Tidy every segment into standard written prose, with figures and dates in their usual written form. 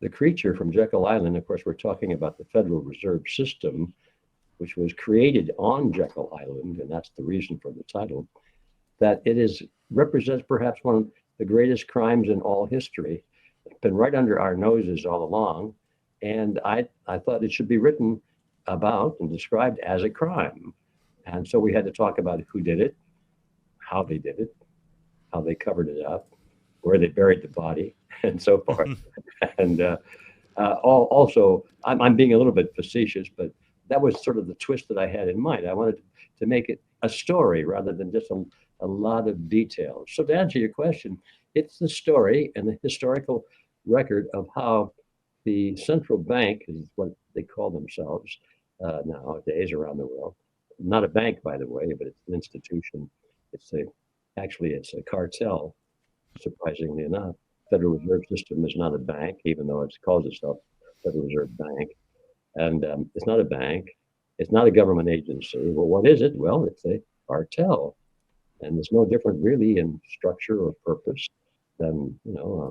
the creature from Jekyll Island, of course, we're talking about the Federal Reserve System, which was created on Jekyll Island, and that's the reason for the title, that it is represents perhaps one of the greatest crimes in all history. It's been right under our noses all along, and I thought it should be written about and described as a crime. And so we had to talk about who did it, how they did it, how they covered it up, where they buried the body, and so forth. And also, I'm being a little bit facetious, but that was sort of the twist that I had in mind. I wanted to make it a story rather than just a lot of details. So to answer your question, it's the story and the historical record of how the central bank is what they call themselves nowadays around the world. Not a bank, by the way, but it's an institution. It's a actually it's a cartel. Surprisingly enough, Federal Reserve System is not a bank, even though it calls itself Federal Reserve Bank. And it's not a bank. It's not a government agency. Well, what is it? Well, it's a cartel, and it's no different really in structure or purpose than a,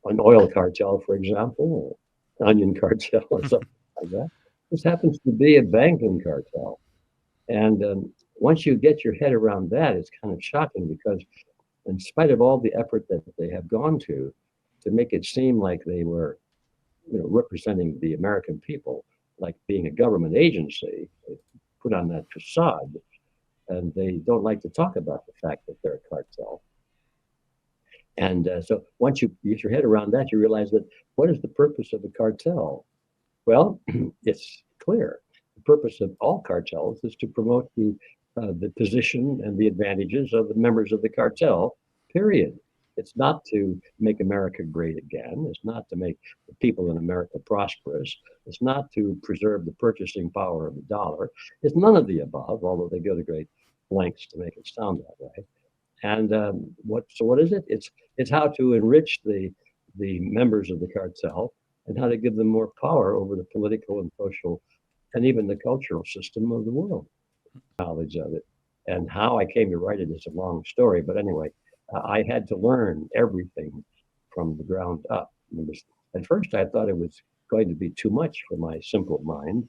an oil cartel, for example, or onion cartel, or something like that. This happens to be a banking cartel, and once you get your head around that, it's kind of shocking because, in spite of all the effort that they have gone to make it seem like they were representing the American people, like being a government agency. They put on that facade, and they don't like to talk about the fact that they're a cartel. And so once you get your head around that, you realize that what is the purpose of a cartel? Well, it's clear. The purpose of all cartels is to promote the position and the advantages of the members of the cartel, period. It's not to make America great again. It's not to make the people in America prosperous. It's not to preserve the purchasing power of the dollar. It's none of the above, although they go to great lengths to make it sound that way. And what is it? It's how to enrich the members of the cartel and how to give them more power over the political and social and even the cultural system of the world. Knowledge of it and how I came to write it is a long story, but anyway, I had to learn everything from the ground up. At first, I thought it was going to be too much for my simple mind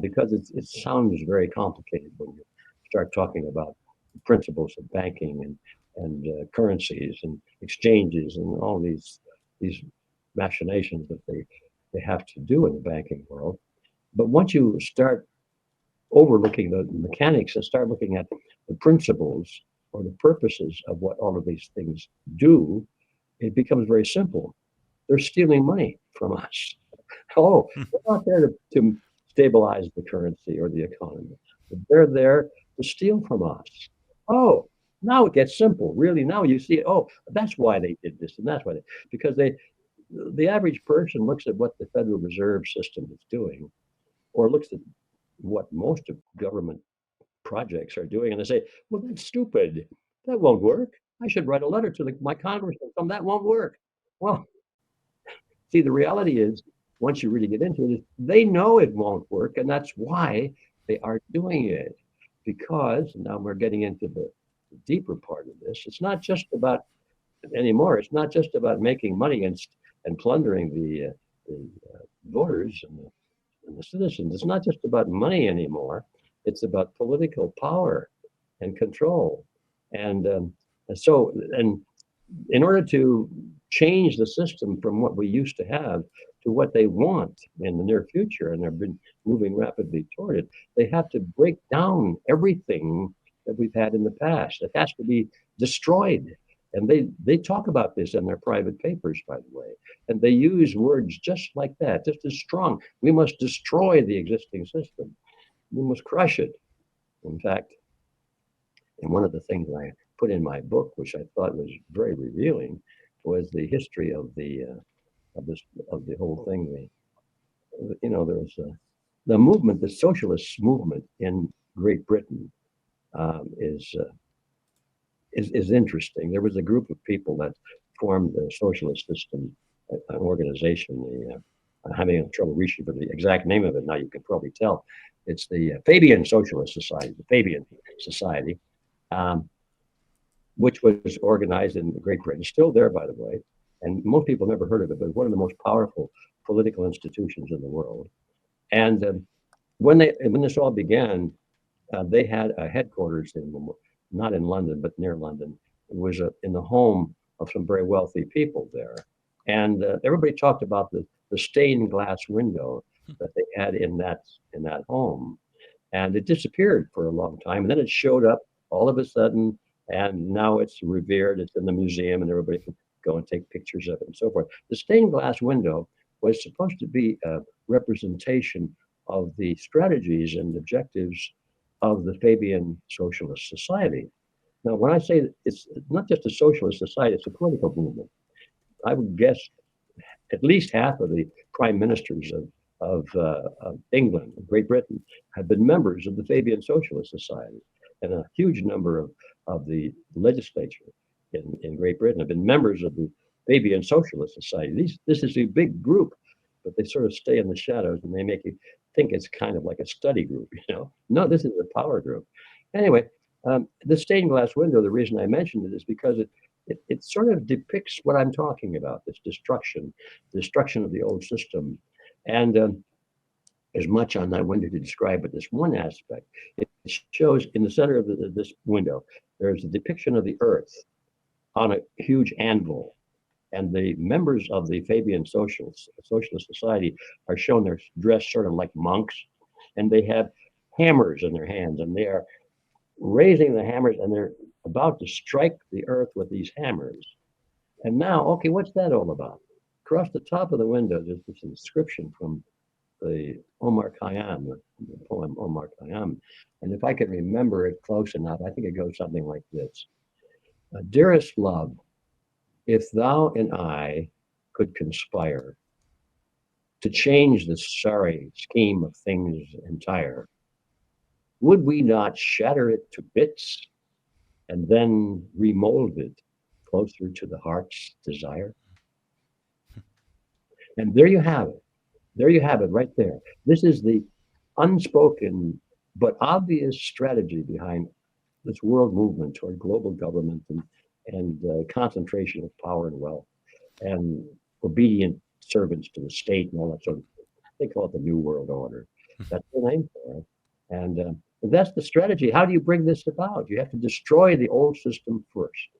because it sounds very complicated when you start talking about the principles of banking and currencies and exchanges and all these machinations that they have to do in the banking world. But once you start overlooking the mechanics and start looking at the principles or the purposes of what all of these things do, it becomes very simple. They're stealing money from us. Oh, they're not there to stabilize the currency or the economy. They're there to steal from us. Oh, now it gets simple. Really, now you see, oh, that's why they did this and that's why because the average person looks at what the Federal Reserve System is doing or looks at what most of government projects are doing, and they say, "Well, that's stupid. That won't work. I should write a letter to my congressman. That won't work." Well, see, the reality is, once you really get into it, they know it won't work, and that's why they are doing it. Because now we're getting into the deeper part of this. It's not just about anymore. It's not just about making money and plundering the voters and the citizens. It's not just about money anymore. It's about political power and control. And and in order to change the system from what we used to have to what they want in the near future, and they've been moving rapidly toward it, they have to break down everything that we've had in the past. It has to be destroyed. And they talk about this in their private papers, by the way. And they use words just like that, just as strong. We must destroy the existing system. We must crush it. In fact, and one of the things I put in my book, which I thought was very revealing, was the history of the whole thing. There was the movement, the socialist movement in Great Britain is interesting. There was a group of people that formed the socialist system, an organization. I'm having trouble reaching for the exact name of it now. You can probably tell. It's the Fabian Socialist Society, the Fabian Society, which was organized in Great Britain, still there, by the way. and most people never heard of it, but one of the most powerful political institutions in the world. And when this all began, they had a headquarters not in London, but near London. It was in the home of some very wealthy people there. And everybody talked about the stained glass window that they had in that home. And it disappeared for a long time. And then it showed up all of a sudden. And now it's revered. It's in the museum and everybody can go and take pictures of it and so forth. The stained glass window was supposed to be a representation of the strategies and objectives of the Fabian Socialist Society. Now, when I say it's not just a socialist society, it's a political movement. I would guess at least half of the prime ministers of England and Great Britain have been members of the Fabian Socialist Society, and a huge number of the legislature in Great Britain have been members of the Fabian Socialist Society. This is a big group, but they sort of stay in the shadows and they make you think it's kind of like a study group, you know? No, this is a power group. Anyway, the stained glass window, the reason I mentioned it is because it sort of depicts what I'm talking about, this destruction of the old system. And there's much on that window to describe, but this one aspect, it shows in the center of this window, there's a depiction of the earth on a huge anvil. And the members of the Fabian Socialist Society are shown, they're dressed sort of like monks, and they have hammers in their hands, and they are raising the hammers, and they're about to strike the earth with these hammers. And now, okay, what's that all about? Across the top of the window, there's this inscription from the Omar Khayyam, the poem Omar Khayyam. And if I can remember it close enough, I think it goes something like this. Dearest love, if thou and I could conspire to change the sorry scheme of things entire, would we not shatter it to bits and then remold it closer to the heart's desire? And there you have it. There you have it right there. This is the unspoken but obvious strategy behind this world movement toward global government and concentration of power and wealth and obedient servants to the state and all that sort of thing. They call it the New World Order. That's the name for it. And that's the strategy. How do you bring this about? You have to destroy the old system first.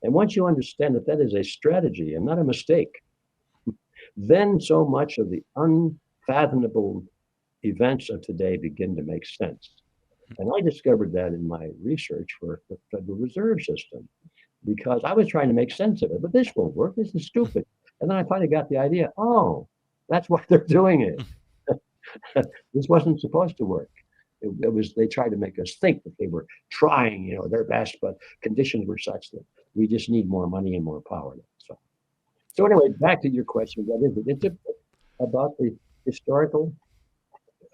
And once you understand that that is a strategy and not a mistake, then so much of the unfathomable events of today begin to make sense. And I discovered that in my research for the Federal Reserve System, because I was trying to make sense of it, but this won't work. This is stupid. And then I finally got the idea, oh, that's why they're doing it. This wasn't supposed to work. It was, they tried to make us think that they were trying, you know, their best, but conditions were such that we just need more money and more power. So anyway, back to your question, what is it? It's about the historical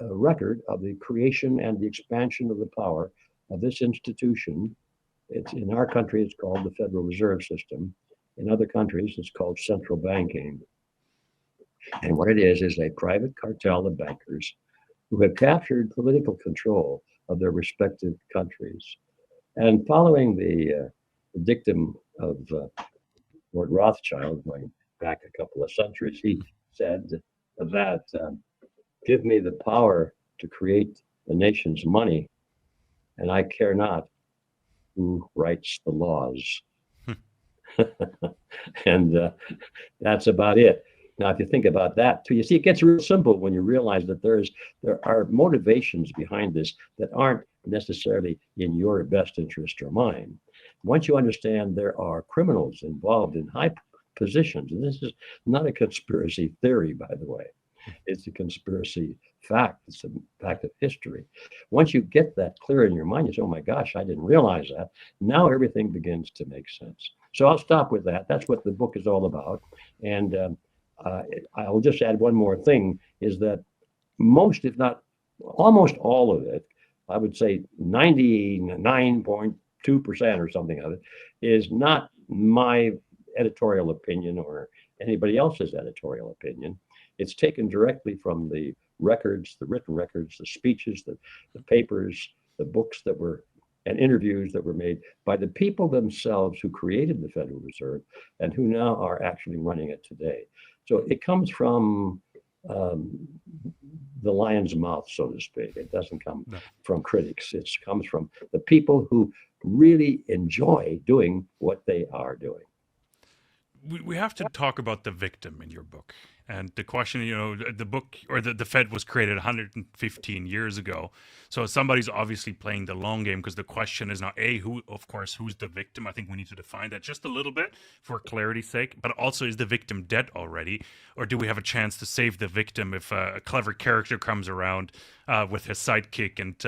record of the creation and the expansion of the power of this institution. It's in our country, it's called the Federal Reserve System. In other countries, it's called central banking. And what it is a private cartel of bankers who have captured political control of their respective countries. And following the dictum of Lord Rothschild, going back a couple of centuries, he said that give me the power to create the nation's money, and I care not who writes the laws. And that's about it. Now, if you think about that too, you see, it gets real simple when you realize that there are motivations behind this that aren't necessarily in your best interest or mine. Once you understand there are criminals involved in high positions, and this is not a conspiracy theory, by the way, it's a conspiracy fact. It's a fact of history. Once you get that clear in your mind, you say, oh my gosh, I didn't realize that. Now everything begins to make sense. So I'll stop with that. That's what the book is all about. And I'll just add one more thing, is that most, if not almost all of it, I would say 99.2% or something of it, is not my editorial opinion or anybody else's editorial opinion. It's taken directly from the records, the written records, the speeches, the papers, the books that were and interviews that were made by the people themselves who created the Federal Reserve and who now are actually running it today. So it comes from um, the lion's mouth, so to speak. It doesn't come No. from critics. It comes from the people who really enjoy doing what they are doing. We have to talk about the victim in your book. And the question, the book or the Fed was created 115 years ago. So somebody's obviously playing the long game because the question is not of course, who's the victim? I think we need to define that just a little bit for clarity's sake. But also, is the victim dead already? Or do we have a chance to save the victim if a clever character comes around with his sidekick and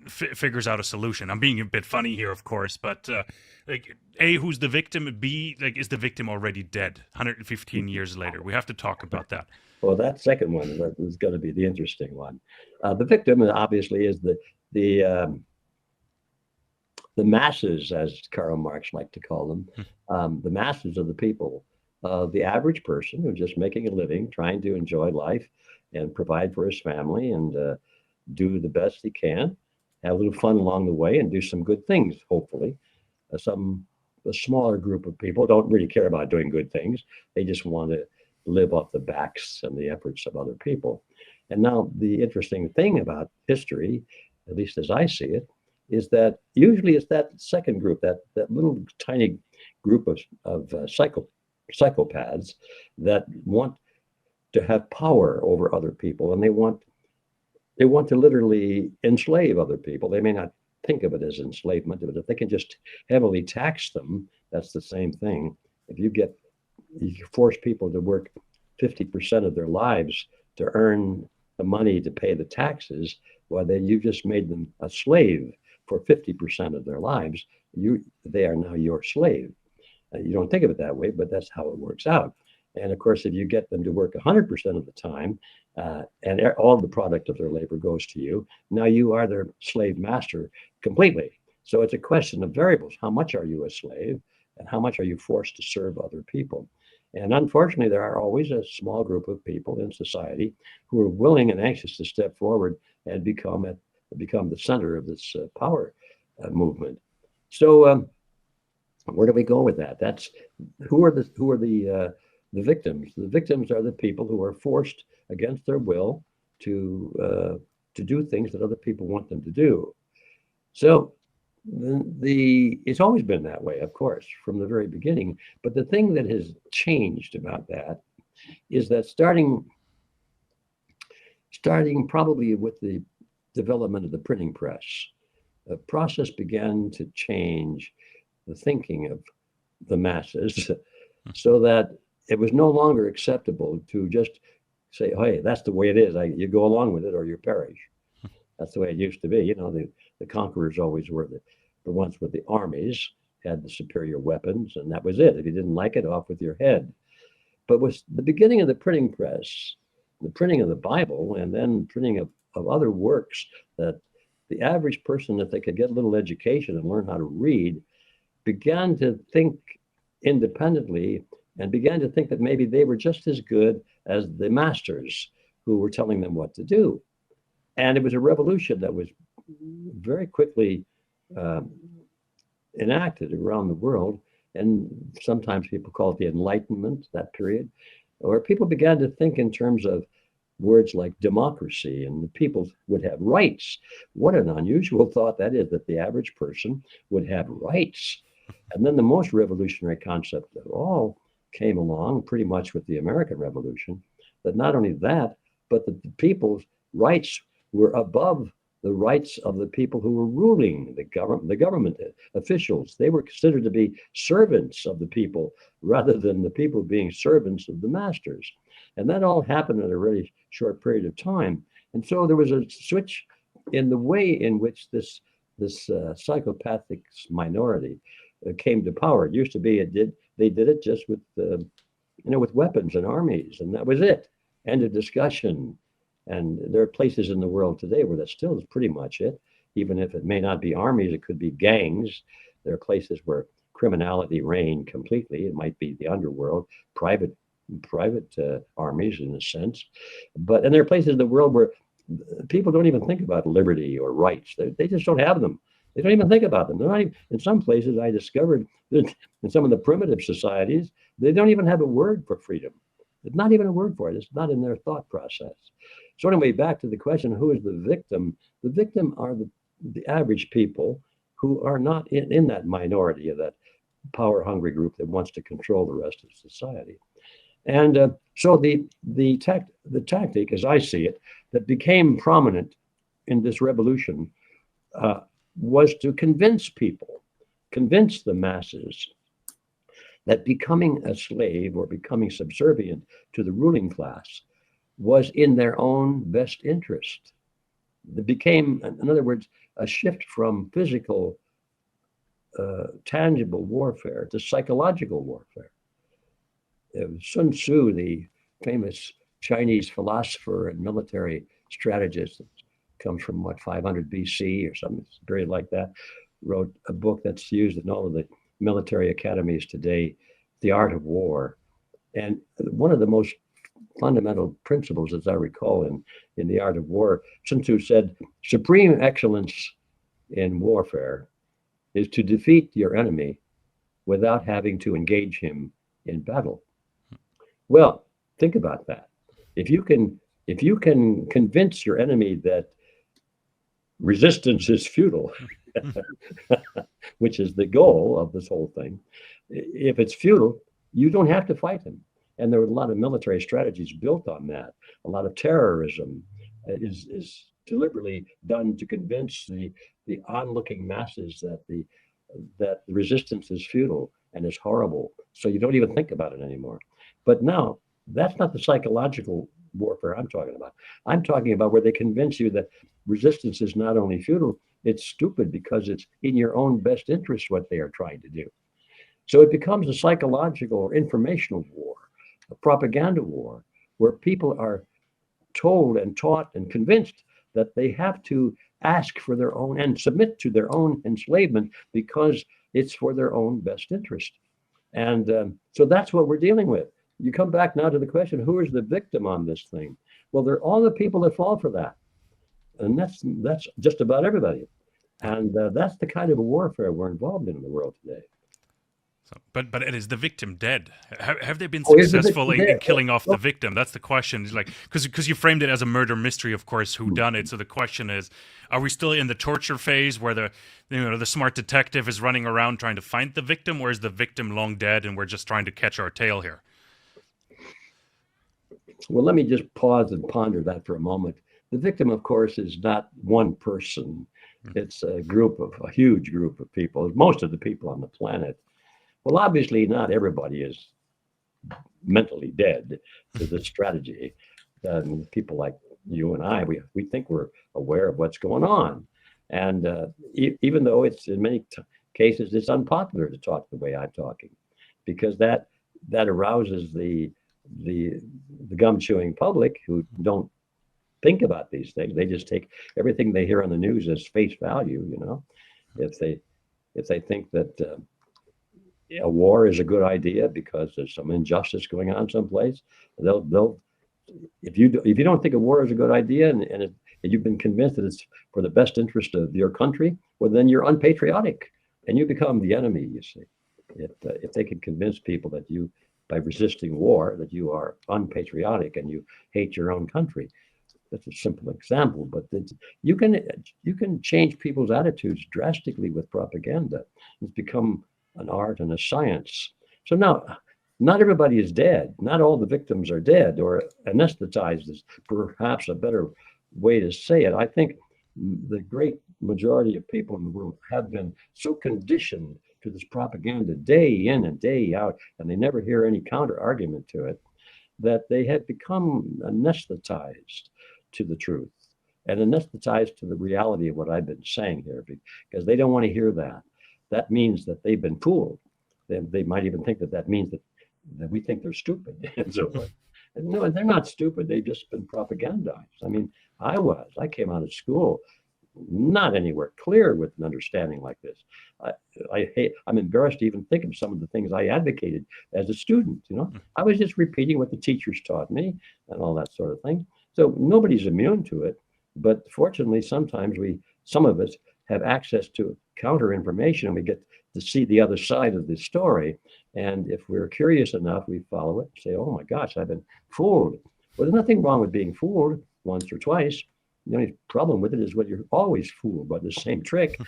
figures out a solution? I'm being a bit funny here, of course, but like who's the victim? B, like, is the victim already dead 115 years later? We have to talk about that. Well, that second one is going to be the interesting one. The victim obviously is the um, the masses, as Karl Marx liked to call them, the masses of the people, the average person who's just making a living, trying to enjoy life and provide for his family and do the best he can, have a little fun along the way, and do some good things, hopefully. Some a smaller group of people don't really care about doing good things. They just want to live off the backs and the efforts of other people. And now the interesting thing about history, at least as I see it, is that usually it's that second group, that little tiny group of psychopaths that want to have power over other people, and they want to literally enslave other people. They may not think of it as enslavement, but if they can just heavily tax them, that's the same thing. If you force people to work 50% of their lives to earn the money to pay the taxes, well, then you just made them a slave for 50% of their lives. They are now your slave. You don't think of it that way, but that's how it works out. And of course, if you get them to work 100% of the time, and all the product of their labor goes to you, now you are their slave master completely. So it's a question of variables. How much are you a slave, and how much are you forced to serve other people? And unfortunately, there are always a small group of people in society who are willing and anxious to step forward and become the center of this power movement. So where do we go with that? That's who are the victims. The victims are the people who are forced against their will to do things that other people want them to do. So it's always been that way, of course, from the very beginning. But the thing that has changed about that is that starting probably with the development of the printing press, a process began to change the thinking of the masses so that it was no longer acceptable to just say, hey, that's the way it is. You go along with it or you perish. That's the way it used to be. The conquerors always were the ones with the armies, had the superior weapons, and that was it. If you didn't like it, off with your head. But with the beginning of the printing press, the printing of the Bible, and then printing of other works, that the average person, if they could get a little education and learn how to read, began to think independently and began to think that maybe they were just as good as the masters who were telling them what to do. And it was a revolution that was very quickly um, enacted around the world. And sometimes people call it the Enlightenment, that period, where people began to think in terms of words like democracy, and the people would have rights. What an unusual thought that is, that the average person would have rights. And then the most revolutionary concept of all came along pretty much with the American Revolution, that not only that, but that the people's rights were above the rights of the people who were ruling the government officials. They were considered to be servants of the people rather than the people being servants of the masters. And that all happened in a really short period of time. And so there was a switch in the way in which this psychopathic minority came to power. It used to be they did it just with weapons and armies, and that was it. End of discussion. And there are places in the world today where that still is pretty much it. Even if it may not be armies, it could be gangs. There are places where criminality reigned completely. It might be the underworld, private armies in a sense. And there are places in the world where people don't even think about liberty or rights. They just don't have them. They don't even think about them. They're not even, in some places, I discovered that in some of the primitive societies, they don't even have a word for freedom. There's not even a word for it. It's not in their thought process. So anyway, back to the question, who is the victim? The victim are the average people who are not in that minority of that power-hungry group that wants to control the rest of society. And so the tactic, as I see it, that became prominent in this revolution was to convince people, convince the masses that becoming a slave or becoming subservient to the ruling class was in their own best interest. It became, in other words, a shift from physical, tangible warfare to psychological warfare. Sun Tzu, the famous Chinese philosopher and military strategist, comes from what, 500 BC or something period like that, wrote a book that's used in all of the military academies today, The Art of War. And one of the most fundamental principles, as I recall, in The Art of War, Sun Tzu said, supreme excellence in warfare is to defeat your enemy without having to engage him in battle. Well, think about that. If you can convince your enemy that resistance is futile, which is the goal of this whole thing, if it's futile, you don't have to fight him. And there were a lot of military strategies built on that. A lot of terrorism is deliberately done to convince the onlooking masses that resistance is futile and is horrible. So you don't even think about it anymore. But now that's not the psychological warfare I'm talking about. I'm talking about where they convince you that resistance is not only futile, it's stupid because it's in your own best interest what they are trying to do. So it becomes a psychological or informational war, a propaganda war, where people are told and taught and convinced that they have to ask for their own and submit to their own enslavement because it's for their own best interest. And so that's what we're dealing with. You come back now to the question, who is the victim on this thing? Well, they're all the people that fall for that. And that's just about everybody. And that's the kind of a warfare we're involved in the world today. So, but is the victim dead? Have they been Is the successful victim in dead? killing off the victim? That's the question. It's like because you framed it as a murder mystery, of course, who done it. So the question is, are we still in the torture phase where the smart detective is running around trying to find the victim, or is the victim long dead and we're just trying to catch our tail here? Well, let me just pause and ponder that for a moment. The victim, of course, is not one person. It's a huge group of people, most of the people on the planet. Well, obviously, not everybody is mentally dead to this strategy. People like you and I, we think we're aware of what's going on. And even though it's in many cases, it's unpopular to talk the way I'm talking, because that arouses the gum chewing public who don't think about these things. They just take everything they hear on the news as face value. If they think that a war is a good idea because there's some injustice going on someplace, they'll if you don't think a war is a good idea and you've been convinced that it's for the best interest of your country, well, then you're unpatriotic and you become the enemy. You see, if they can convince people that you, by resisting war, that you are unpatriotic and you hate your own country. That's a simple example, but you can change people's attitudes drastically with propaganda. It's become an art and a science. So now, not everybody is dead. Not all the victims are dead or anesthetized is perhaps a better way to say it. I think the great majority of people in the world have been so conditioned to this propaganda day in and day out, and they never hear any counter argument to it, that they have become anesthetized to the truth and anesthetized to the reality of what I've been saying here, because they don't want to hear that. That means that they've been fooled. They might even think that means that we think they're stupid and so forth. And no, they're not stupid. They've just been propagandized. I mean, I came out of school not anywhere clear with an understanding like this. I'm embarrassed to even think of some of the things I advocated as a student. I was just repeating what the teachers taught me and all that sort of thing. So nobody's immune to it, but fortunately, sometimes some of us have access to counter information, and we get to see the other side of the story. And if we're curious enough, we follow it, say, oh my gosh, I've been fooled. Well, there's nothing wrong with being fooled once or twice. The only problem with it is when you're always fooled by the same trick.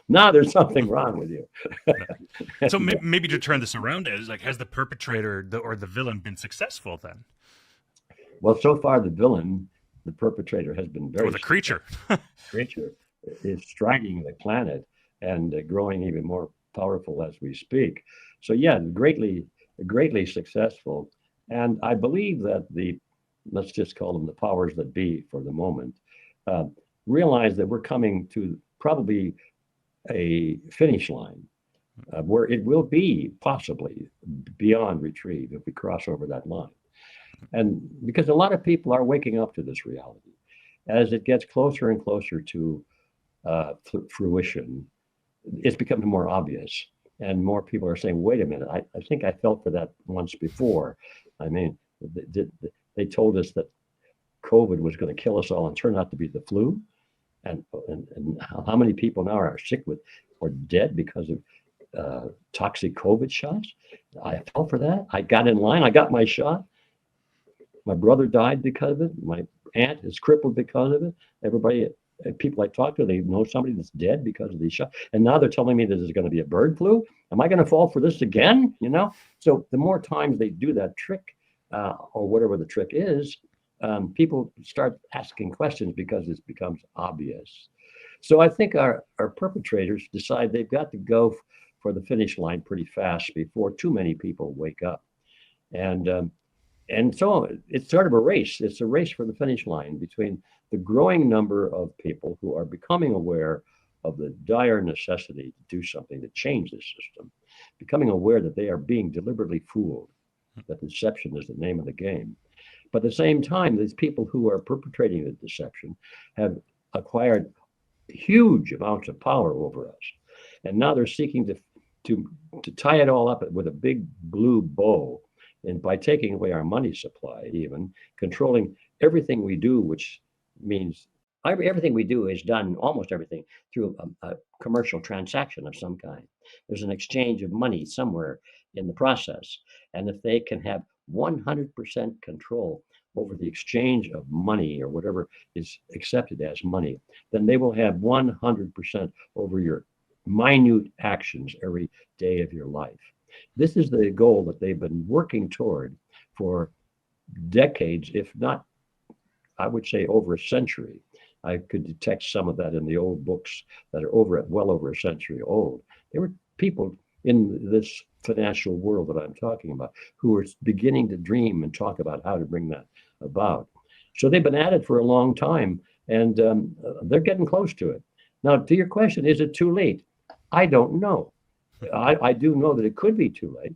Now there's something wrong with you. So maybe to turn this around, is like, has the perpetrator or the villain been successful then? Well, so far the perpetrator has been very Or the creature? creature is striking the planet and growing even more powerful as we speak. So yeah, greatly successful. And I believe that let's just call them the powers that be for the moment, uh, realize that we're coming to probably a finish line where it will be possibly beyond retrieve if we cross over that line. And because a lot of people are waking up to this reality, as it gets closer and closer to fruition, it's becoming more obvious. And more people are saying, wait a minute, I think I felt for that once before. I mean, they told us that COVID was going to kill us all and turn out to be the flu. And how many people now are sick with or dead because of toxic COVID shots? I fell for that. I got in line. I got my shot. My brother died because of it. My aunt is crippled because of it. Everybody, people I talk to, they know somebody that's dead because of these shots. And now they're telling me that there's going to be a bird flu. Am I going to fall for this again? So the more times they do that trick, or whatever the trick is, people start asking questions because it becomes obvious. So I think our perpetrators decide they've got to go for the finish line pretty fast before too many people wake up. And so it's sort of a race. It's a race for the finish line between the growing number of people who are becoming aware of the dire necessity to do something to change this system, becoming aware that they are being deliberately fooled, that deception is the name of the game. But at the same time, these people who are perpetrating the deception have acquired huge amounts of power over us. And now they're seeking to tie it all up with a big blue bow, and by taking away our money supply, even controlling everything we do, which means everything we do is done, almost everything, through a commercial transaction of some kind. There's an exchange of money somewhere in the process. And if they can have 100% control over the exchange of money or whatever is accepted as money, then they will have 100% over your minute actions every day of your life. This is the goal that they've been working toward for decades, if not, I would say, over a century. I could detect some of that in the old books that are well over a century old. There were people in this financial world that I'm talking about who are beginning to dream and talk about how to bring that about. So they've been at it for a long time, and they're getting close to it. Now, to your question, is it too late? I don't know. I do know that it could be too late,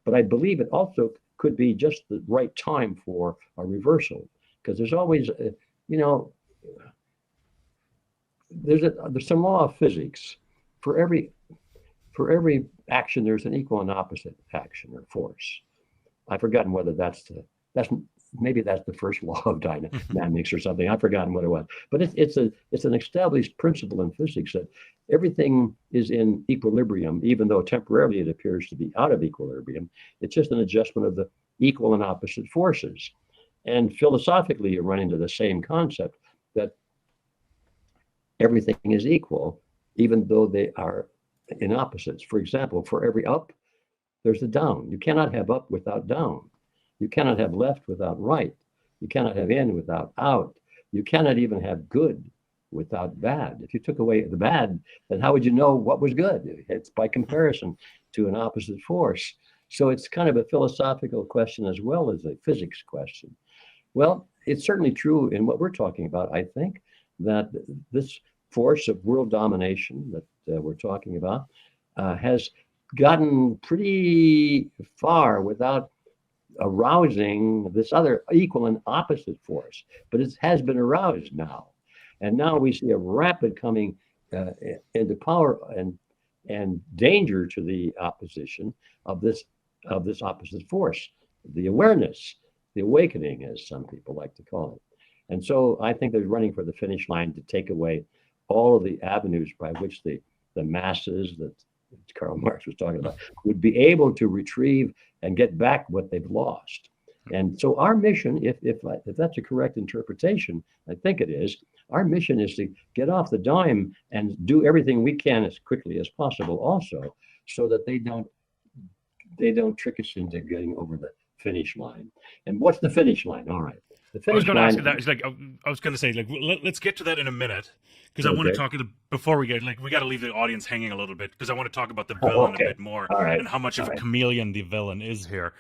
but I believe it also could be just the right time for a reversal, because there's always, there's some law of physics. For every action, there's an equal and opposite action or force. I've forgotten whether that's maybe that's the first law of dynamics or something. I've forgotten what it was, but it's an established principle in physics that everything is in equilibrium, even though temporarily it appears to be out of equilibrium. It's just an adjustment of the equal and opposite forces. And philosophically, you run into the same concept that everything is equal, even though they are in opposites. For example, for every up, there's a down. You cannot have up without down. You cannot have left without right. You cannot have in without out. You cannot even have good without bad. If you took away the bad, then how would you know what was good? It's by comparison to an opposite force. So it's kind of a philosophical question as well as a physics question. Well, it's certainly true in what we're talking about, I think, that this force of world domination that we're talking about has gotten pretty far without arousing this other equal and opposite force, but it has been aroused now. And now we see a rapid coming into power and danger to the opposition of this opposite force, the awareness, the awakening, as some people like to call it. And so I think they're running for the finish line to take away all of the avenues by which the masses that Karl Marx was talking about would be able to retrieve and get back what they've lost. And so our mission, if that's a correct interpretation, I think it is, our mission is to get off the dime and do everything we can as quickly as possible also, so that they don't trick us into getting over the finish line. And what's the finish line? All right. The I was finish going to ask you line. that. It's like I was going to say, like, let's get to that in a minute because I want to Okay. talk before we get we got to leave the audience hanging a little bit because I want to talk about the villain a Okay. bit more All right. and how much All of a right. chameleon the villain is here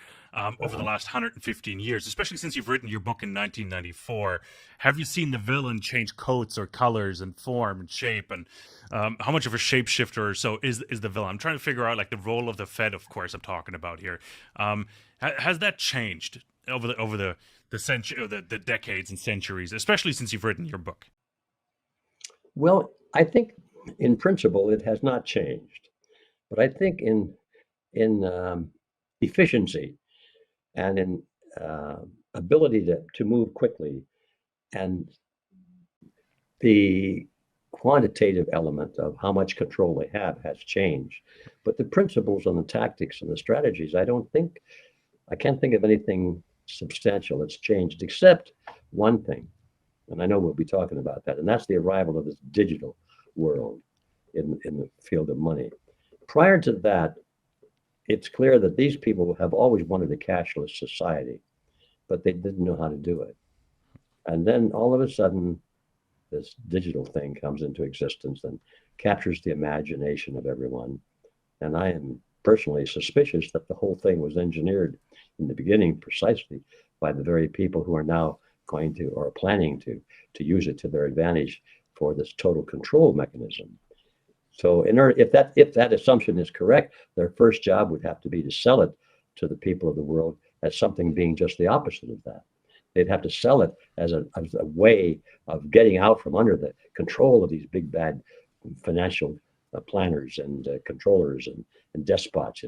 over the last 115 years, especially since you've written your book in 1994. Have you seen the villain change coats or colors and form and shape, and how much of a shapeshifter or so is the villain? I'm trying to figure out like the role of the Fed, of course, I'm talking about here. Has that changed over the century, the decades and centuries, especially since you've written your book? Well, I think in principle it has not changed, but I think in efficiency and in ability to move quickly, and the quantitative element of how much control they have has changed. But the principles and the tactics and the strategies, I can't think of anything substantial that's changed except one thing. And I know we'll be talking about that, and that's the arrival of this digital world in the field of money. Prior to that, it's clear that these people have always wanted a cashless society, but they didn't know how to do it. And then all of a sudden, this digital thing comes into existence and captures the imagination of everyone. And I am personally suspicious that the whole thing was engineered in the beginning precisely by the very people who are now going to or planning to use it to their advantage for this total control mechanism. So if that assumption is correct, their first job would have to be to sell it to the people of the world as something being just the opposite of that. They'd have to sell it as a way of getting out from under the control of these big bad financial planners and controllers and despots.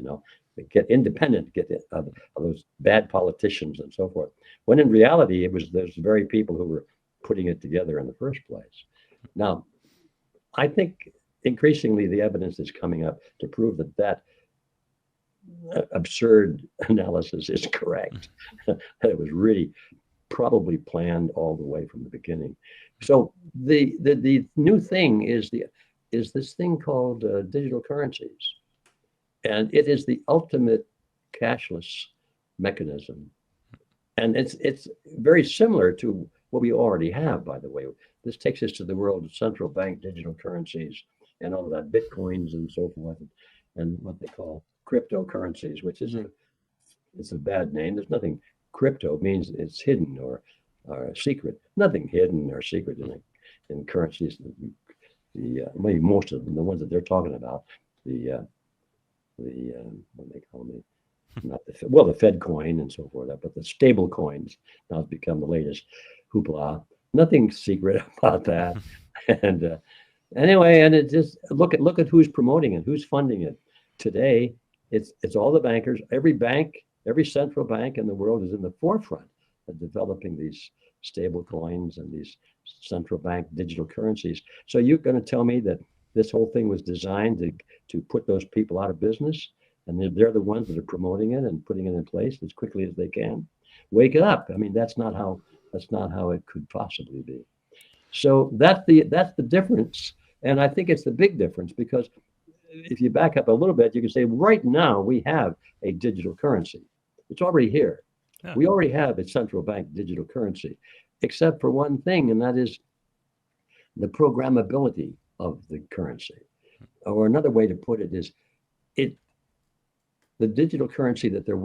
Get independent, get of those bad politicians and so forth. When in reality, it was those very people who were putting it together in the first place. Now, I think increasingly the evidence is coming up to prove that absurd analysis is correct. That it was really probably planned all the way from the beginning. So the new thing is this thing called digital currencies, and it is the ultimate cashless mechanism, and it's very similar to what we already have. By the way, this takes us to the world of central bank digital currencies and all of that, bitcoins and so forth, and what they call cryptocurrencies, which is it's a bad name. There's nothing. Crypto means it's hidden or secret. Nothing hidden or secret in currencies. Maybe most of them, the ones that they're talking about, the what they call me, not the Fed coin and so forth, but the stable coins now has become the latest hoopla. Nothing secret about that. And anyway, and it just look at who's promoting it, who's funding it today. It's all the bankers. Every bank, every central bank in the world is in the forefront of developing these stable coins and these central bank digital currencies. So you're going to tell me that this whole thing was designed to put those people out of business, and they're the ones that are promoting it and putting it in place as quickly as they can? Wake up! I mean, that's not how it could possibly be. So that's the difference, and I think it's the big difference, because if you back up a little bit, you can say right now we have a digital currency. It's already here. Yeah. We already have a central bank digital currency, except for one thing, and that is the programmability of the currency. Or another way to put it is, the digital currency that they're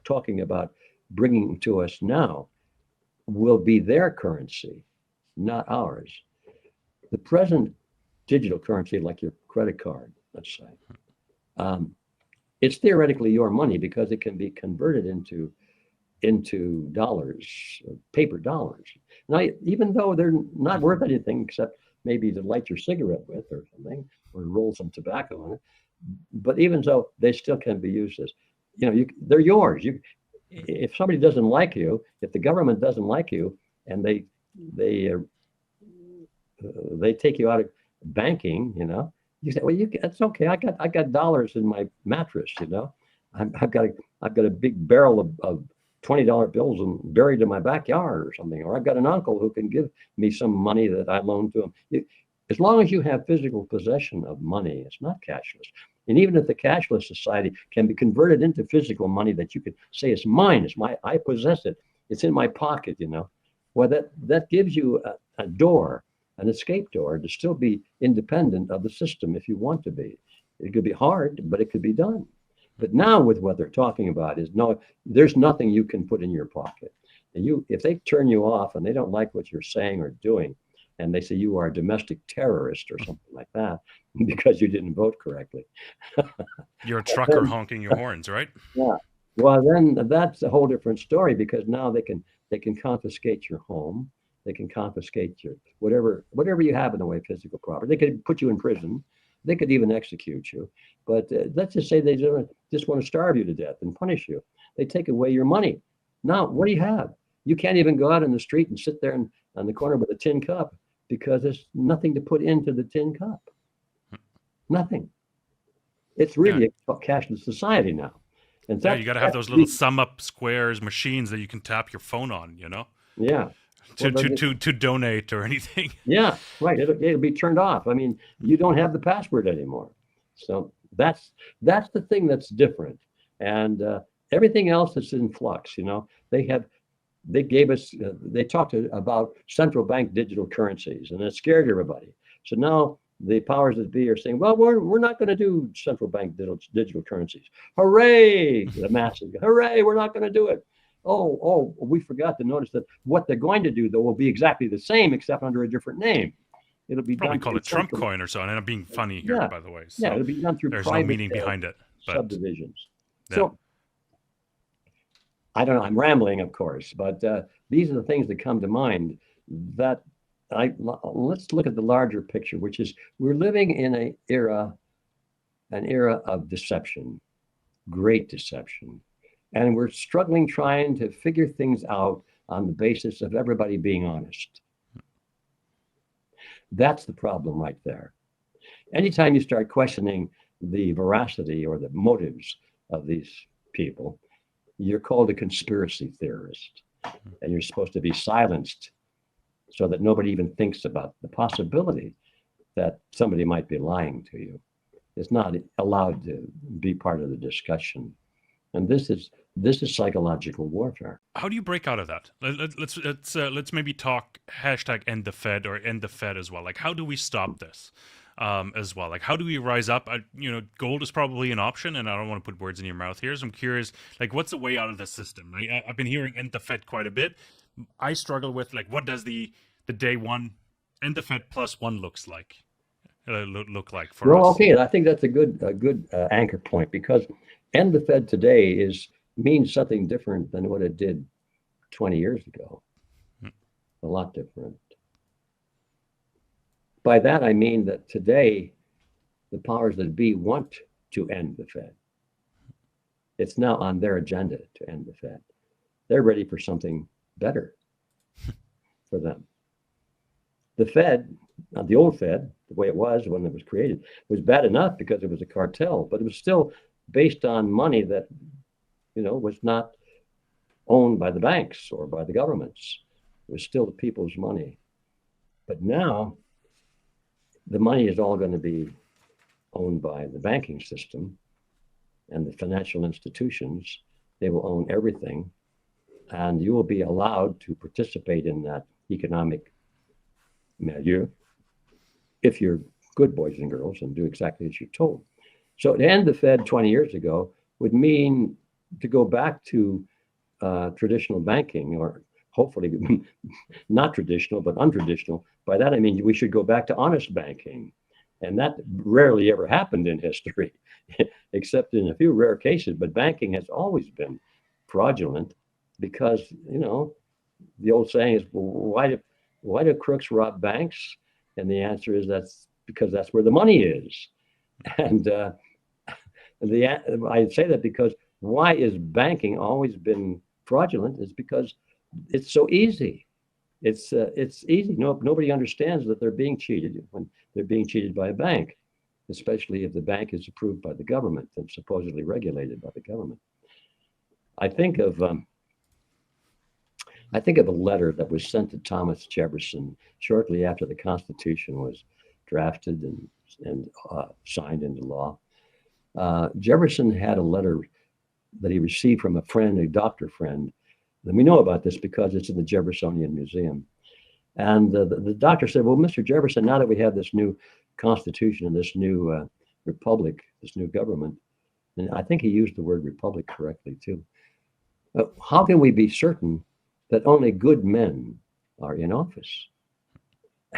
talking about bringing to us now will be their currency, not ours. The present digital currency, like your credit card, let's say, it's theoretically your money because it can be converted into dollars, paper dollars. Now, even though they're not worth anything except maybe to light your cigarette with or something, or roll some tobacco on it, but even so, they still can be used as, they're yours. If somebody doesn't like you, if the government doesn't like you, and they take you out of, banking, you say, well, that's okay. I got dollars in my mattress, I've got a I've got a big barrel of $20 bills and buried in my backyard or something, or I've got an uncle who can give me some money that I loaned to him. As long as you have physical possession of money, it's not cashless. And even if the cashless society can be converted into physical money that you could say it's mine, I possess it, it's in my pocket, well, that gives you a door, an escape door to still be independent of the system if you want to be. It could be hard, but it could be done. But now with what they're talking about is no, there's nothing you can put in your pocket. And if they turn you off and they don't like what you're saying or doing, and they say you are a domestic terrorist or something like that because you didn't vote correctly. You're a trucker honking your horns, right? Yeah. Well, then that's a whole different story because now they can confiscate your home. They can confiscate your whatever you have in the way of physical property. They could put you in prison. They could even execute you. But let's just say they just want to starve you to death and punish you. They take away your money. Now, what do you have? You can't even go out in the street and sit there on the corner with a tin cup because there's nothing to put into the tin cup. Nothing. It's really a cashless society now. And yeah, you got to have those little sum up squares machines that you can tap your phone on, Yeah. To donate or anything. Yeah, right. It'll be turned off. I mean, you don't have the password anymore. So that's the thing that's different. And everything else is in flux. They gave us they talked about central bank digital currencies, and it scared everybody. So now the powers that be are saying, well, we're not going to do central bank digital currencies. Hooray! The masses, hooray! We're not going to do it. Oh, we forgot to notice that what they're going to do, though, will be exactly the same, except under a different name. It'll be probably done call it Trump coin or something. And I'm being funny here, by the way. So it'll be done through there's private no meaning behind it. But subdivisions. So I don't know. I'm rambling, of course, but these are the things that come to mind. That let's look at the larger picture, which is we're living in an era of deception, great deception. And we're struggling trying to figure things out on the basis of everybody being honest. That's the problem right there. Anytime you start questioning the veracity or the motives of these people, you're called a conspiracy theorist. And you're supposed to be silenced so that nobody even thinks about the possibility that somebody might be lying to you. It's not allowed to be part of the discussion. And this is psychological warfare. How do you break out of that? Let's maybe talk #end the Fed or end the Fed as well. Like, how do we stop this as well? Like, how do we rise up? Gold is probably an option, and I don't want to put words in your mouth here. So I'm curious, like, what's the way out of the system? I've been hearing end the Fed quite a bit. I struggle with what does the day one end the Fed +1 looks like? Look like for us. Well, okay, I think that's a good anchor point because end the Fed today means something different than what it did 20 years ago. A lot different. By that I mean that today the powers that be want to end the Fed. It's now on their agenda to end the Fed. They're ready for something better for them. The Fed, the old Fed, the way it was when it was created, was bad enough because it was a cartel, but it was still based on money that, was not owned by the banks or by the governments. It was still the people's money. But now the money is all going to be owned by the banking system and the financial institutions. They will own everything, and you will be allowed to participate in that economic milieu if you're good boys and girls and do exactly as you're told. So to end the Fed 20 years ago would mean to go back to traditional banking, or hopefully not traditional, but untraditional. By that, I mean, we should go back to honest banking. And that rarely ever happened in history, except in a few rare cases. But banking has always been fraudulent because, the old saying is, well, why do crooks rob banks? And the answer is that's because that's where the money is. And I say that because why is banking always been fraudulent is because it's so easy. It's easy. No, nobody understands that they're being cheated when they're being cheated by a bank, especially if the bank is approved by the government and supposedly regulated by the government. I think of I think of a letter that was sent to Thomas Jefferson shortly after the Constitution was drafted and signed into law. Jefferson had a letter that he received from a friend, a doctor friend. And we know about this because it's in the Jeffersonian Museum. And the doctor said, well, Mr. Jefferson, now that we have this new Constitution and this new republic, this new government, and I think he used the word republic correctly too, how can we be certain that only good men are in office?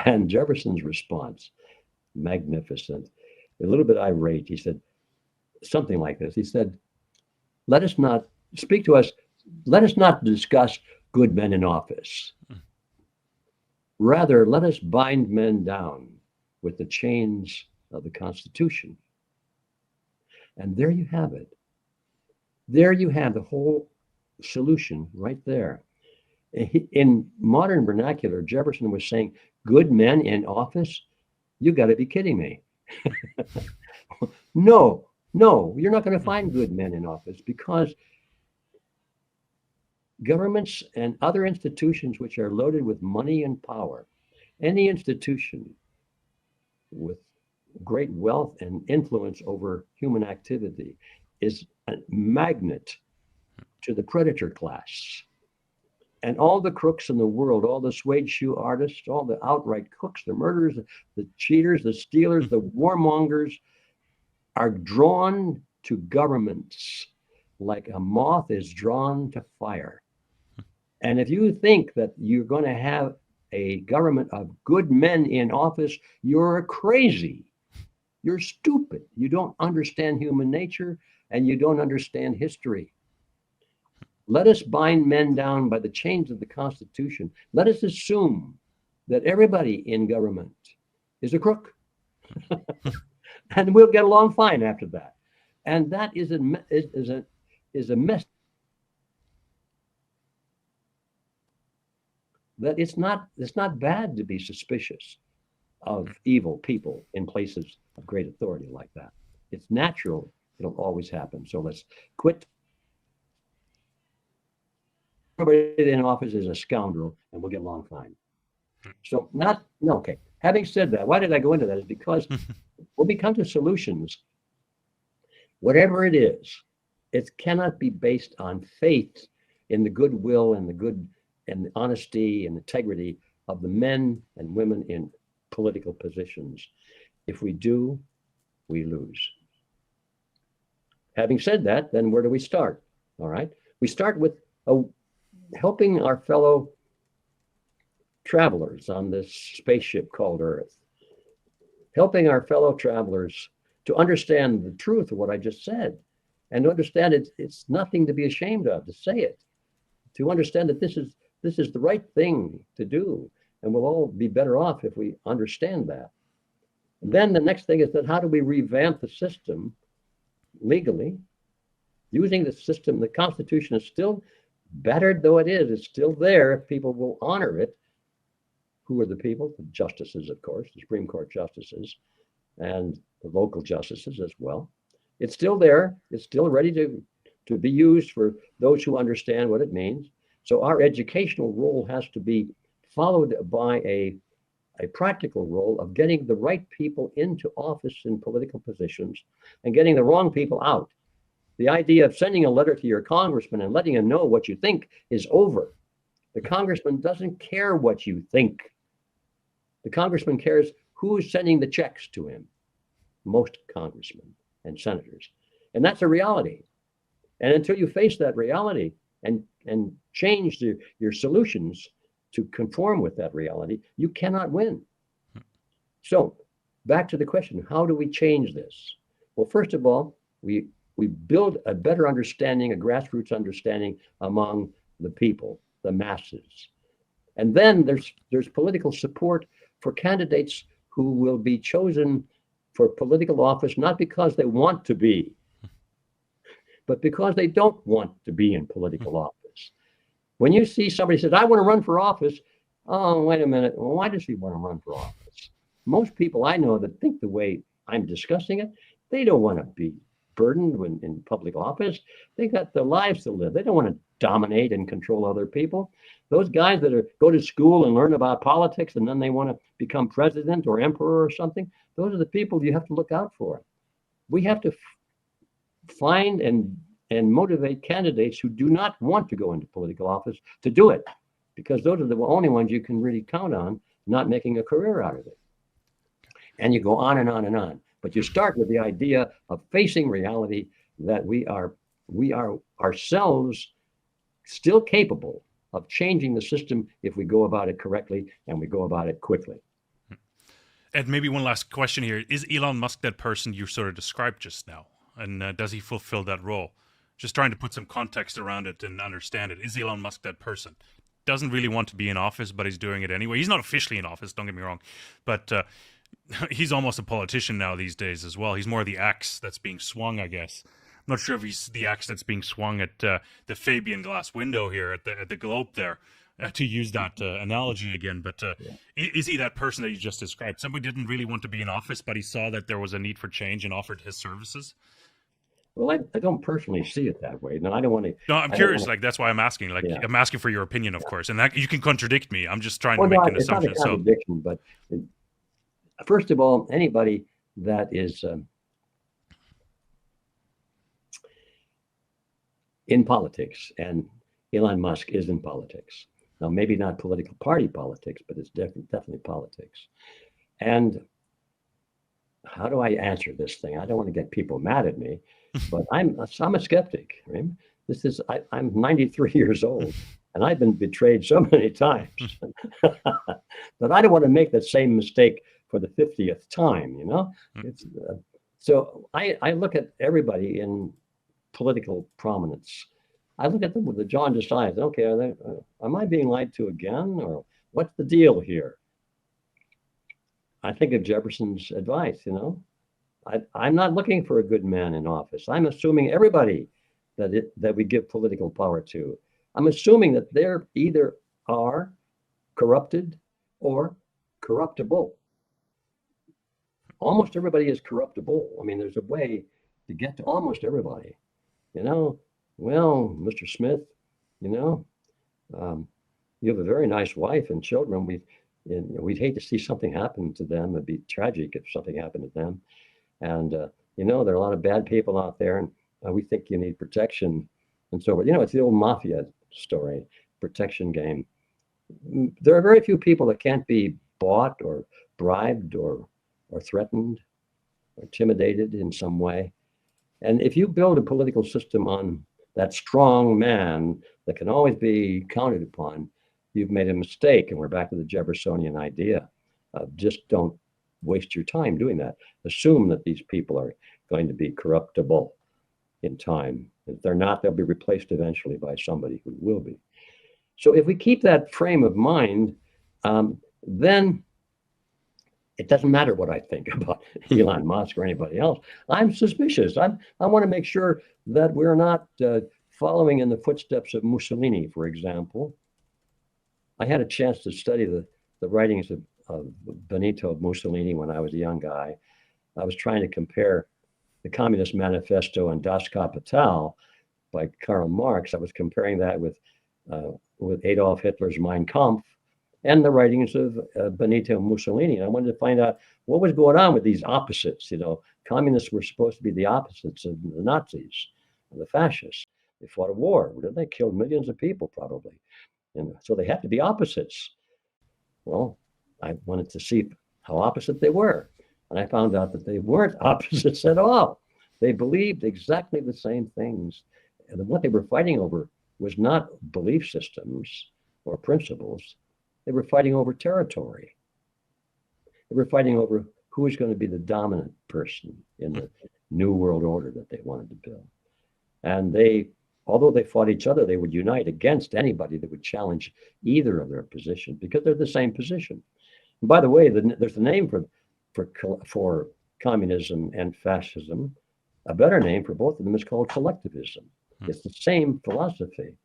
And Jefferson's response, magnificent, a little bit irate, he said something like this. He said, let us not speak to us, let us not discuss good men in office. Rather, let us bind men down with the chains of the Constitution. And there you have it. There you have the whole solution right there. In modern vernacular, Jefferson was saying, good men in office? You got to be kidding me. No, you're not going to find good men in office because governments and other institutions which are loaded with money and power, any institution with great wealth and influence over human activity is a magnet to the predator class. And all the crooks in the world, all the suede shoe artists, all the outright crooks, the murderers, the cheaters, the stealers, the warmongers are drawn to governments like a moth is drawn to fire. And if you think that you're going to have a government of good men in office, you're crazy. You're stupid. You don't understand human nature and you don't understand history. Let us bind men down by the chains of the Constitution. Let us assume that everybody in government is a crook. And we'll get along fine after that. And that is a mess. That it's not bad to be suspicious of evil people in places of great authority like that. It's natural. It'll always happen. So let's quit. Everybody in office is a scoundrel and we'll get along fine. So okay. Having said that, why did I go into that? Is because when we come to solutions, whatever it is, it cannot be based on faith in the goodwill and the good and the honesty and integrity of the men and women in political positions. If we do, we lose. Having said that, then where do we start? All right. We start with helping our fellow travelers on this spaceship called Earth, helping our fellow travelers to understand the truth of what I just said and to understand it's nothing to be ashamed of to say it, to understand that this is the right thing to do. And we'll all be better off if we understand that. And then the next thing is that how do we revamp the system legally using the system? The Constitution is still battered though it is, it's still there if people will honor it. Who are the people? The justices, of course, the Supreme Court justices and the local justices as well. It's still there. It's still ready to be used for those who understand what it means. So our educational role has to be followed by a practical role of getting the right people into office in political positions and getting the wrong people out. The idea of sending a letter to your congressman and letting him know what you think is over. The congressman doesn't care what you think. The congressman cares who's sending the checks to him. Most congressmen and senators. And that's a reality. And until you face that reality and change your solutions to conform with that reality, you cannot win. So back to the question, how do we change this? Well, first of all, we build a better understanding, a grassroots understanding among the people, the masses. And then there's political support for candidates who will be chosen for political office, not because they want to be, but because they don't want to be in political office. When you see somebody says, I want to run for office, Oh, wait a minute. Well, why does he want to run for office? Most people I know that think the way I'm discussing it, they don't want to be burdened when in public office. They got their lives to live. They don't want to dominate and control other people. Those guys that go to school and learn about politics and then they want to become president or emperor or something, those are the people you have to look out for. We have to find and motivate candidates who do not want to go into political office to do it, because those are the only ones you can really count on not making a career out of it. And you go on and on and on. But you start with the idea of facing reality that we are ourselves still capable of changing the system if we go about it correctly and we go about it quickly. And maybe one last question here. Is Elon Musk that person you sort of described just now? And does he fulfill that role? Just trying to put some context around it and understand it. Is Elon Musk that person? Doesn't really want to be in office, but he's doing it anyway. He's not officially in office, don't get me wrong. But he's almost a politician now these days as well. He's more the axe that's being swung, I guess. I'm not sure if he's the axe that's being swung at the Fabian glass window here at the Globe there, to use that analogy again. But is he that person that you just described? Somebody didn't really want to be in office, but he saw that there was a need for change and offered his services? Well, I don't personally see it that way. No, I don't want to. No, I'm curious. Like, that's why I'm asking. Like, Yeah. I'm asking for your opinion, of course. And that you can contradict me. I'm just trying Well, to make no, an it's not a assumption. So, contradiction, but first of all, anybody that is in politics, and Elon Musk is in politics. Now, maybe not political party politics, but it's definitely politics. And how do I answer this thing? I don't want to get people mad at me, but I'm a skeptic. Right? I'm 93 years old, and I've been betrayed so many times that I don't want to make the same mistake for the 50th time. You know, so I look at everybody in political prominence. I look at them with the jaundiced eyes. Okay, am I being lied to again, or what's the deal here? I think of Jefferson's advice. You know, I'm not looking for a good man in office. I'm assuming everybody that we give political power to. I'm assuming that they're either are corrupted or corruptible. Almost everybody is corruptible. I mean, there's a way to get to almost everybody. You know, well, Mr. Smith, you know, you have a very nice wife and children. We'd hate to see something happen to them. It'd be tragic if something happened to them. And, you know, there are a lot of bad people out there, and we think you need protection and so forth. You know, it's the old mafia story, protection game. There are very few people that can't be bought or bribed or threatened or intimidated in some way. And if you build a political system on that strong man that can always be counted upon, you've made a mistake. And we're back to the Jeffersonian idea of just don't waste your time doing that. Assume that these people are going to be corruptible in time. If they're not, they'll be replaced eventually by somebody who will be. So if we keep that frame of mind, then it doesn't matter what I think about Elon Musk or anybody else. I'm suspicious. I want to make sure that we're not following in the footsteps of Mussolini, for example. I had a chance to study the writings of Benito Mussolini when I was a young guy. I was trying to compare the Communist Manifesto and Das Kapital by Karl Marx. I was comparing that with Adolf Hitler's Mein Kampf and the writings of Benito Mussolini. And I wanted to find out what was going on with these opposites. You know, communists were supposed to be the opposites of the Nazis, and the fascists. They fought a war. They killed millions of people, probably. And so they had to be opposites. Well, I wanted to see how opposite they were. And I found out that they weren't opposites at all. They believed exactly the same things. And what they were fighting over was not belief systems or principles. They were fighting over territory. They were fighting over who was going to be the dominant person in the new world order that they wanted to build. And although they fought each other, they would unite against anybody that would challenge either of their positions because they're the same position. And by the way, there's a name for communism and fascism. A better name for both of them is called collectivism. It's the same philosophy.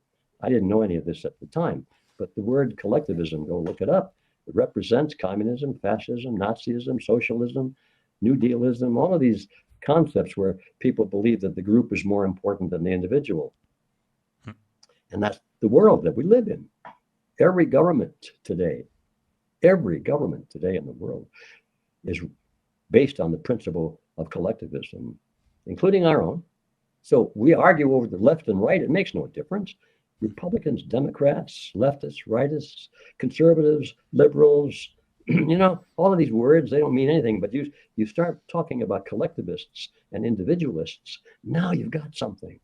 I didn't know any of this at the time, But the word collectivism, go look it up. It represents communism, fascism, Nazism, socialism, New Dealism, all of these concepts where people believe that the group is more important than the individual. And that's the world that we live in. Every government today in the world is based on the principle of collectivism, including our own. So we argue over the left and right. It makes no difference. Republicans, Democrats, leftists, rightists, conservatives, liberals, all of these words, they don't mean anything, but you start talking about collectivists and individualists, now you've got something.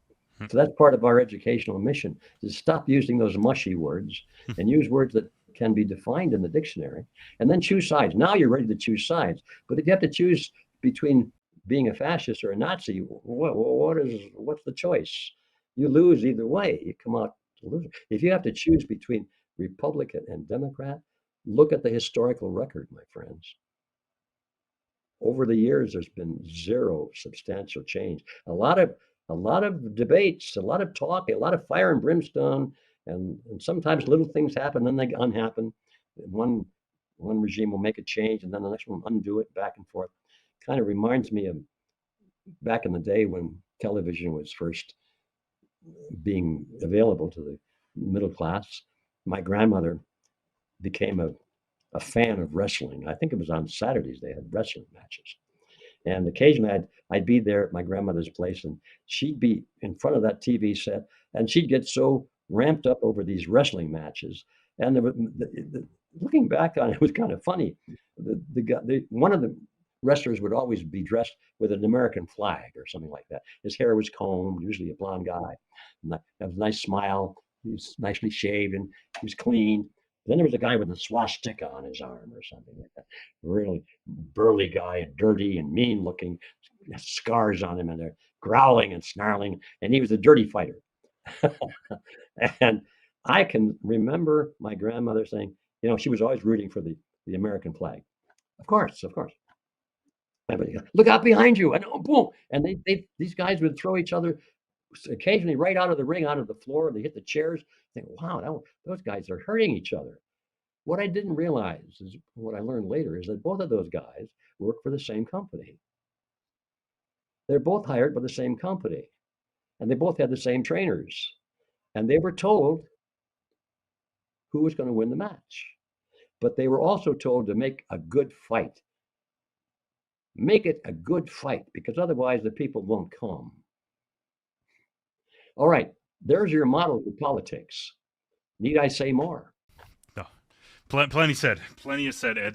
So that's part of our educational mission, is stop using those mushy words and use words that can be defined in the dictionary, and then choose sides. Now you're ready to choose sides. But if you have to choose between being a fascist or a Nazi, what's the choice? You lose either way. You come out to lose. If you have to choose between Republican and Democrat, look at the historical record, my friends. Over the years, there's been zero substantial change. A lot of debates, a lot of talk, a lot of fire and brimstone, and sometimes little things happen, then they unhappen. One regime will make a change, and then the next one will undo it, back and forth. Kind of reminds me of back in the day when television was first being available to the middle class. My grandmother became a fan of wrestling. I think it was on Saturdays they had wrestling matches. And occasionally I'd be there at my grandmother's place, and she'd be in front of that TV set, and she'd get so ramped up over these wrestling matches. And looking back on it, it was kind of funny. One of the wrestlers would always be dressed with an American flag or something like that. His hair was combed, usually a blonde guy. And that was a nice smile. He was nicely shaved and he was clean. Then there was a guy with a swastika on his arm or something like that. Really burly guy, and dirty and mean looking, scars on him, and they're growling and snarling. And he was a dirty fighter. And I can remember my grandmother saying, she was always rooting for the American flag. Of course. Look out behind you, and boom! And these guys would throw each other occasionally right out of the ring, out of the floor. They hit the chairs. Think, wow, those guys are hurting each other. What I didn't realize is what I learned later is that both of those guys work for the same company. They're both hired by the same company, and they both had the same trainers, and they were told who was going to win the match. But they were also told to make a good fight. Make it a good fight, because otherwise the people won't come. All right, there's your model for politics. Need I say more? No. Plenty said. Plenty is said, Ed.